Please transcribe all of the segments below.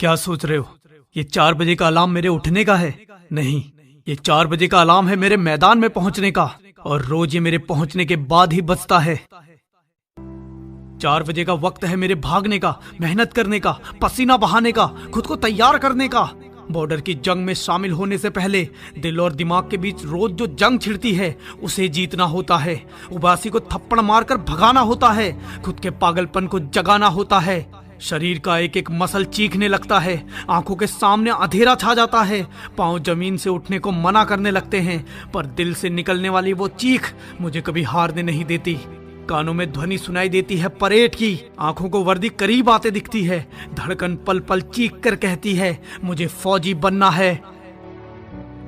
क्या सोच रहे हो? ये 4 बजे का अलार्म मेरे उठने का है? नहीं, ये 4 बजे का अलार्म है मेरे मैदान में पहुंचने का, और रोज ये मेरे पहुंचने के बाद ही बजता है। 4 बजे का वक्त है मेरे भागने का, मेहनत करने का, पसीना बहाने का, खुद को तैयार करने का। बॉर्डर की जंग में शामिल होने से पहले दिल और दिमाग के बीच रोज जो जंग छिड़ती है उसे जीतना होता है। उबासी को थप्पड़ मारकर भगाना होता है, खुद के पागलपन को जगाना होता है। शरीर का एक एक मसल चीखने लगता है, आंखों के सामने अंधेरा छा जाता है, पांव जमीन से उठने को मना करने लगते हैं, पर दिल से निकलने वाली वो चीख मुझे कभी हारने नहीं देती। कानों में ध्वनि सुनाई देती है परेड की, आंखों को वर्दी करीब आते दिखती है, धड़कन पल पल चीख कर कहती है मुझे फौजी बनना है।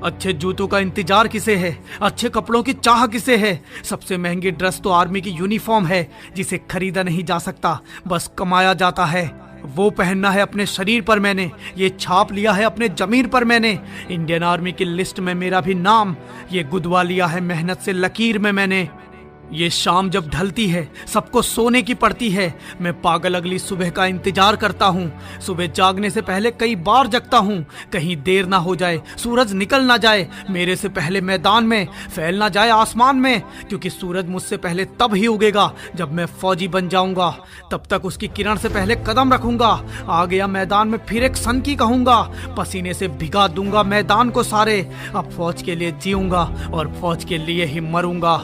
अच्छे जूतों का इंतजार किसे है? अच्छे कपड़ों की चाह किसे है? सबसे महंगी ड्रेस तो आर्मी की यूनिफॉर्म है, जिसे खरीदा नहीं जा सकता, बस कमाया जाता है। वो पहनना है अपने शरीर पर मैंने, ये छाप लिया है अपने जमीन पर मैंने। इंडियन आर्मी की लिस्ट में मेरा भी नाम, ये गुदवा लिया है मेहनत से लकीर में मैंने। ये शाम जब ढलती है सबको सोने की पड़ती है, मैं पागल अगली सुबह का इंतजार करता हूँ। सुबह जागने से पहले कई बार जगता हूँ, कहीं देर ना हो जाए, सूरज निकल ना जाए मेरे से पहले मैदान में, फैल ना जाए आसमान में, क्योंकि सूरज मुझसे पहले तब ही उगेगा जब मैं फौजी बन जाऊंगा। तब तक उसकी किरण से पहले कदम रखूंगा, आ गया मैदान में फिर एक सन की कहूंगा, पसीने से भिगा दूंगा मैदान को सारे। अब फौज के लिए जीऊंगा और फौज के लिए ही मरूंगा।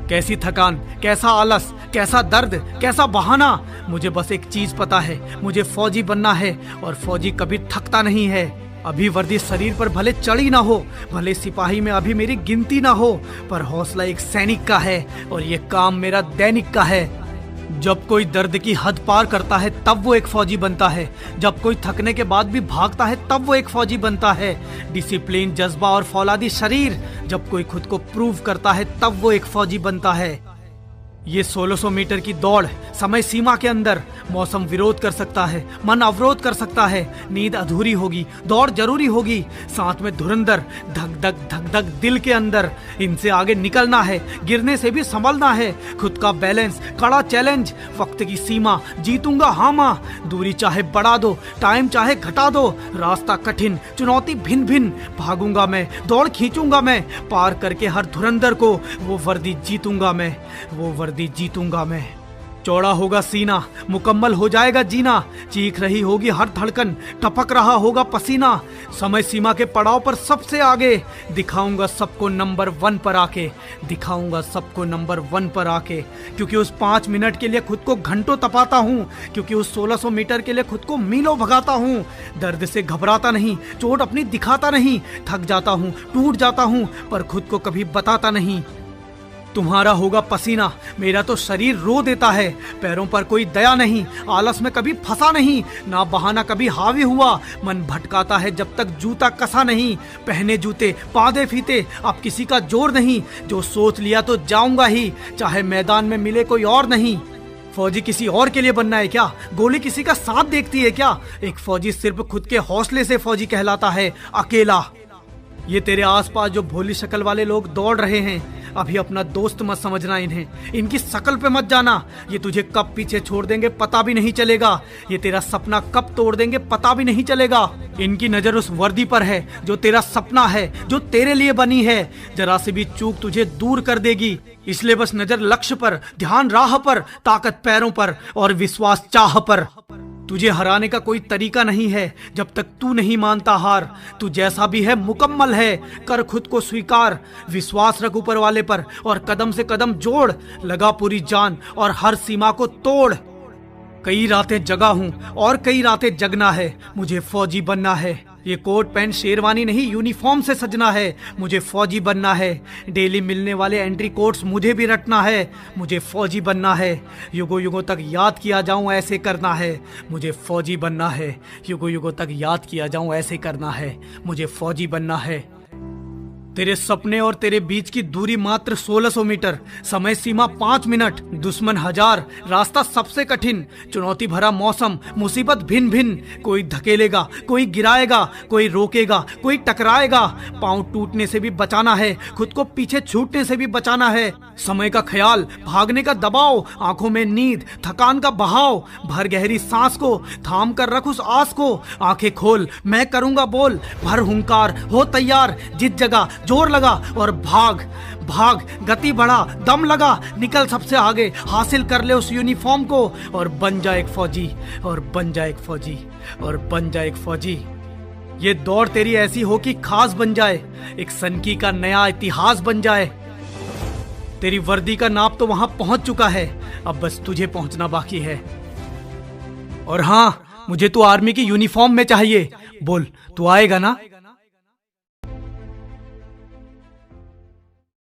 कैसी थकान, कैसा आलस, कैसा दर्द, कैसा बहाना, मुझे बस एक चीज पता है, मुझे फौजी बनना है, और फौजी कभी थकता नहीं है। अभी वर्दी शरीर पर भले चढ़ी ना हो, भले सिपाही में अभी मेरी गिनती ना हो, पर हौसला एक सैनिक का है और ये काम मेरा दैनिक का है। जब कोई दर्द की हद पार करता है तब वो एक फौजी बनता है, जब कोई थकने के बाद भी भागता है तब वो एक फौजी बनता है। डिसिप्लिन, जज्बा और फौलादी शरीर, जब कोई खुद को प्रूव करता है तब वो एक फौजी बनता है। ये 1600 मीटर की दौड़ समय सीमा के अंदर, मौसम विरोध कर सकता है, मन अवरोध कर सकता है, नींद अधूरी होगी, दौड़ जरूरी होगी, साथ में धुरंधर धक धक दिल के अंदर। इनसे आगे निकलना है, गिरने से भी संभलना है, खुद का बैलेंस, कड़ा चैलेंज, वक्त की सीमा, जीतूंगा हाँ माँ, दूरी चाहे बढ़ा दो, टाइम चाहे घटा दो, रास्ता कठिन, चुनौती भिन्न भिन्न, भागूंगा मैं, दौड़ खींचूंगा मैं, पार करके हर धुरंधर को वो वर्दी जीतूंगा मैं, वो वर्दी जीतूंगा मैं। चौड़ा होगा सीना, मुकम्मल हो जाएगा जीना, चीख रही होगी हर धड़कन, टपक रहा होगा पसीना, समय सीमा के पड़ाव पर सबसे आगे, दिखाऊंगा सबको नंबर 1 पर आके, दिखाऊंगा सबको नंबर 1 पर आके। क्योंकि उस 5 मिनट के लिए खुद को घंटों तपाता हूँ, क्योंकि उस 1600 मीटर के लिए खुद को मीलों भगाता हूँ। दर्द से घबराता नहीं, चोट अपनी दिखाता नहीं, थक जाता हूँ, टूट जाता हूँ, पर खुद को कभी बताता नहीं। तुम्हारा होगा पसीना, मेरा तो शरीर रो देता है, पैरों पर कोई दया नहीं, आलस में कभी फंसा नहीं, ना बहाना कभी हावी हुआ, मन भटकाता है जब तक जूता कसा नहीं, पहने जूते पादे फीते, अब किसी का जोर नहीं, जो सोच लिया तो जाऊंगा ही, चाहे मैदान में मिले कोई और नहीं। फौजी किसी और के लिए बनना है क्या? गोली किसी का साथ देखती है क्या? एक फौजी सिर्फ खुद के हौसले से फौजी कहलाता है, अकेला। ये तेरे आसपास जो भोली शक्ल वाले लोग दौड़ रहे हैं, अभी अपना दोस्त मत समझना इन्हें, इनकी शक्ल पे मत जाना, ये तुझे कब पीछे छोड़ देंगे पता भी नहीं चलेगा, ये तेरा सपना कब तोड़ देंगे पता भी नहीं चलेगा। इनकी नजर उस वर्दी पर है जो तेरा सपना है, जो तेरे लिए बनी है, जरा से भी चूक तुझे दूर कर देगी, इसलिए बस नजर लक्ष्य पर, ध्यान राह पर, ताकत पैरों पर और विश्वास चाह पर। तुझे हराने का कोई तरीका नहीं है जब तक तू नहीं मानता हार, तू जैसा भी है मुकम्मल है, कर खुद को स्वीकार, विश्वास रख ऊपर वाले पर और कदम से कदम जोड़, लगा पूरी जान और हर सीमा को तोड़। कई रातें जगा हूँ और कई रातें जगना है, मुझे फौजी बनना है, ये कोट पैंट शेरवानी नहीं यूनिफॉर्म से सजना है, मुझे फौजी बनना है, डेली मिलने वाले एंट्री कोट्स मुझे भी रटना है, मुझे फौजी बनना है, युगों युगों तक याद किया जाऊं ऐसे करना है, मुझे फौजी बनना है, युगों युगों तक याद किया जाऊं ऐसे करना है, मुझे फौजी बनना है। तेरे सपने और तेरे बीच की दूरी मात्र 1600 मीटर, समय सीमा 5 मिनट, दुश्मन 1000, रास्ता सबसे कठिन, चुनौती भरा मौसम, मुसीबत भिन्न भिन्न, कोई धकेलेगा, कोई गिराएगा, कोई रोकेगा, कोई टकराएगा। पांव टूटने से भी बचाना है, खुद को पीछे छूटने से भी बचाना है। समय का ख्याल, भागने का दबाव, आंखों में नींद, थकान का बहाव, भर गहरी सांस को, थाम कर रख उस आस को, आंखें खोल, मैं करूंगा बोल, भर हुंकार, हो तैयार, जिस जगह जोर लगा और भाग भाग, गति बढ़ा, दम लगा, निकल सबसे आगे, हासिल कर ले उस यूनिफॉर्म को और बन जा एक फौजी, और बन जा एक फौजी, और बन जा एक फौजी। ये दौड़ तेरी ऐसी हो कि खास बन जाए, एक सनकी का नया इतिहास बन जाए। तेरी वर्दी का नाप तो वहां पहुंच चुका है, अब बस तुझे पहुंचना बाकी है। और हाँ, मुझे तो आर्मी की यूनिफॉर्म में चाहिए। बोल, तू आएगा ना?